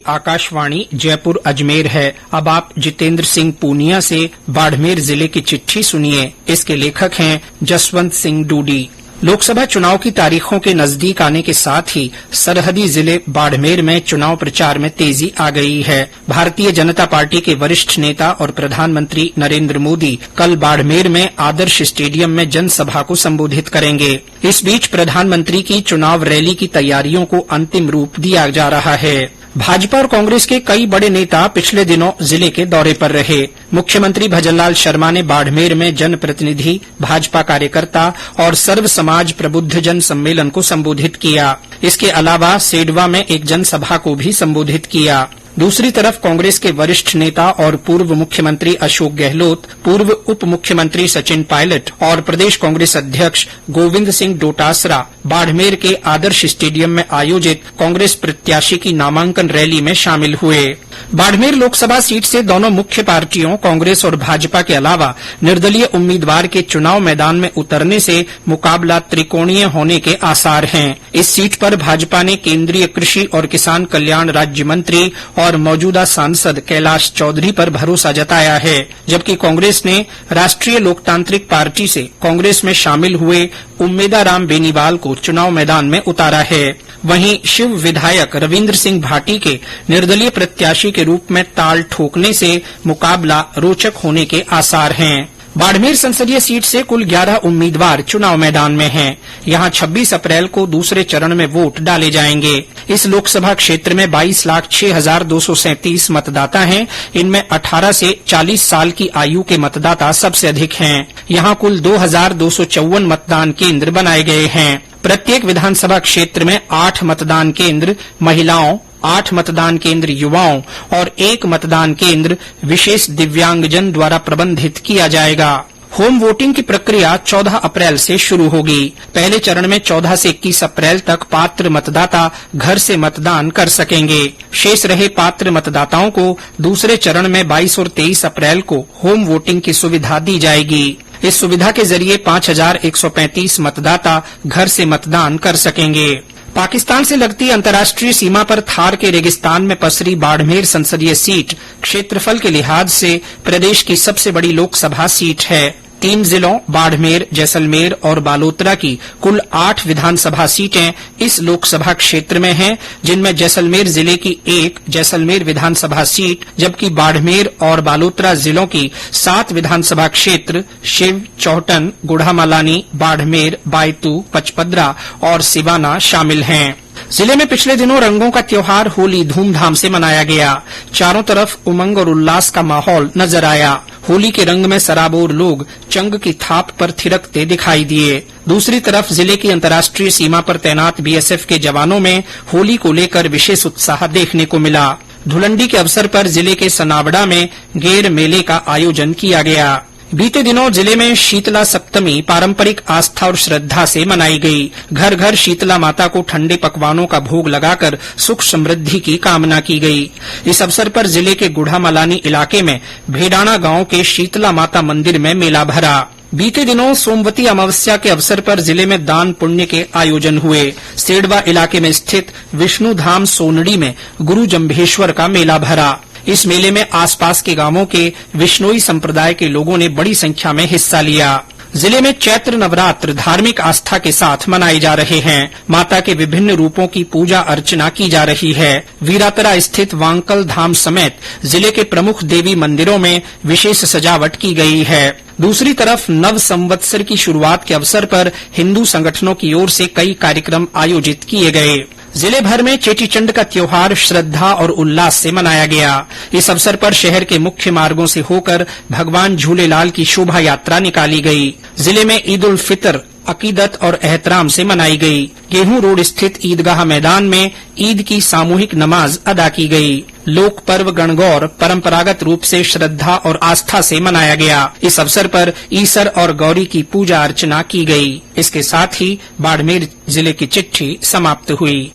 आकाशवाणी जयपुर अजमेर है। अब आप जितेंद्र सिंह पूनिया से बाड़मेर जिले की चिट्ठी सुनिए। इसके लेखक हैं जसवंत सिंह डूडी। लोकसभा चुनाव की तारीखों के नजदीक आने के साथ ही सरहदी जिले बाड़मेर में चुनाव प्रचार में तेजी आ गई है। भारतीय जनता पार्टी के वरिष्ठ नेता और प्रधानमंत्री नरेंद्र मोदी कल बाड़मेर में आदर्श स्टेडियम में जनसभा को संबोधित करेंगे। इस बीच प्रधानमंत्री की चुनाव रैली की तैयारियों को अंतिम रूप दिया जा रहा है। भाजपा और कांग्रेस के कई बड़े नेता पिछले दिनों जिले के दौरे पर रहे। मुख्यमंत्री भजनलाल शर्मा ने बाड़मेर में जनप्रतिनिधि, भाजपा कार्यकर्ता और सर्व समाज प्रबुद्धजन सम्मेलन को संबोधित किया। इसके अलावा सेडवा में एक जनसभा को भी संबोधित किया। दूसरी तरफ कांग्रेस के वरिष्ठ नेता और पूर्व मुख्यमंत्री अशोक गहलोत, पूर्व उप मुख्यमंत्री सचिन पायलट और प्रदेश कांग्रेस अध्यक्ष गोविंद सिंह डोटासरा बाड़मेर के आदर्श स्टेडियम में आयोजित कांग्रेस प्रत्याशी की नामांकन रैली में शामिल हुए। बाड़मेर लोकसभा सीट से दोनों मुख्य पार्टियों कांग्रेस और भाजपा के अलावा निर्दलीय उम्मीदवार के चुनाव मैदान में उतरने से मुकाबला त्रिकोणीय होने के आसार हैं। इस सीट पर भाजपा ने केंद्रीय कृषि और किसान कल्याण राज्य मंत्री और मौजूदा सांसद कैलाश चौधरी पर भरोसा जताया है, जबकि कांग्रेस ने राष्ट्रीय लोकतांत्रिक पार्टी से कांग्रेस में शामिल हुए उम्मेदाराम बेनीवाल को चुनाव मैदान में उतारा है। वहीं शिव विधायक रविन्द्र सिंह भाटी के निर्दलीय प्रत्याशी के रूप में ताल ठोकने से मुकाबला रोचक होने के आसार हैं। बाड़मेर संसदीय सीट से कुल 11 उम्मीदवार चुनाव मैदान में हैं। यहां 26 अप्रैल को दूसरे चरण में वोट डाले जाएंगे। इस लोकसभा क्षेत्र में 22,06,237 मतदाता हैं। इनमें 18 से 40 साल की आयु के मतदाता सबसे अधिक हैं। यहां कुल 2,254 मतदान केंद्र बनाए गए हैं। प्रत्येक विधानसभा क्षेत्र में 8 मतदान केंद्र महिलाओं, 8 मतदान केंद्र युवाओं और 1 मतदान केंद्र विशेष दिव्यांगजन द्वारा प्रबंधित किया जाएगा। होम वोटिंग की प्रक्रिया 14 अप्रैल से शुरू होगी। पहले चरण में 14 से 21 अप्रैल तक पात्र मतदाता घर से मतदान कर सकेंगे। शेष रहे पात्र मतदाताओं को दूसरे चरण में 22 और 23 अप्रैल को होम वोटिंग की सुविधा दी जाएगी। इस सुविधा के जरिए 5,135 मतदाता घर से मतदान कर सकेंगे। पाकिस्तान से लगती अंतर्राष्ट्रीय सीमा पर थार के रेगिस्तान में पसरी बाड़मेर संसदीय सीट क्षेत्रफल के लिहाज से प्रदेश की सबसे बड़ी लोकसभा सीट है। 3 जिलों बाड़मेर, जैसलमेर और बालोतरा की कुल 8 विधानसभा सीटें इस लोकसभा क्षेत्र में हैं, जिनमें जैसलमेर जिले की 1 जैसलमेर विधानसभा सीट, जबकि बाड़मेर और बालोतरा जिलों की 7 विधानसभा क्षेत्र शिव, चौहटन, गुढ़ामालानी, बाड़मेर, बायतू, पचपदरा और सिवाना शामिल हैं। जिले में पिछले दिनों रंगों का त्योहार होली धूमधाम से मनाया गया। चारों तरफ उमंग और उल्लास का माहौल नजर आया। होली के रंग में सराबोर लोग चंग की थाप पर थिरकते दिखाई दिए। दूसरी तरफ जिले की अंतर्राष्ट्रीय सीमा पर तैनात बीएसएफ के जवानों में होली को लेकर विशेष उत्साह देखने को मिला। धुलंडी के अवसर पर जिले के सनावड़ा में गेर मेले का आयोजन किया गया। बीते दिनों जिले में शीतला सप्तमी पारंपरिक आस्था और श्रद्धा से मनाई गई। घर घर शीतला माता को ठंडे पकवानों का भोग लगाकर सुख समृद्धि की कामना की गई। इस अवसर पर जिले के गुढ़ामालानी इलाके में भेडाना गांव के शीतला माता मंदिर में मेला भरा। बीते दिनों सोमवती अमावस्या के अवसर पर जिले में दान पुण्य के आयोजन हुए। सेडवा इलाके में स्थित विष्णु धाम सोनड़ी में गुरु जम्भेश्वर का मेला भरा। इस मेले में आसपास के गांवों के विश्नोई संप्रदाय के लोगों ने बड़ी संख्या में हिस्सा लिया। जिले में चैत्र नवरात्र धार्मिक आस्था के साथ मनाए जा रहे हैं। माता के विभिन्न रूपों की पूजा अर्चना की जा रही है। वीरातरा स्थित वांकल धाम समेत जिले के प्रमुख देवी मंदिरों में विशेष सजावट की गई है। दूसरी तरफ नव संवत्सर की शुरुआत के अवसर पर हिंदू संगठनों की ओर से कई कार्यक्रम आयोजित किए गए। जिले भर में चेटीचंड का त्योहार श्रद्धा और उल्लास से मनाया गया। इस अवसर पर शहर के मुख्य मार्गों से होकर भगवान झूलेलाल की शोभा यात्रा निकाली गई। जिले में ईद उल फितर अकीदत और एहतराम से मनाई गई। गेहूं रोड स्थित ईदगाह मैदान में ईद की सामूहिक नमाज अदा की गई। लोक पर्व गणगौर परंपरागत रूप से श्रद्धा और आस्था से मनाया गया। इस अवसर पर ईसर और गौरी की पूजा अर्चना की गई। इसके साथ ही बाड़मेर जिले की चिट्ठी समाप्त हुई।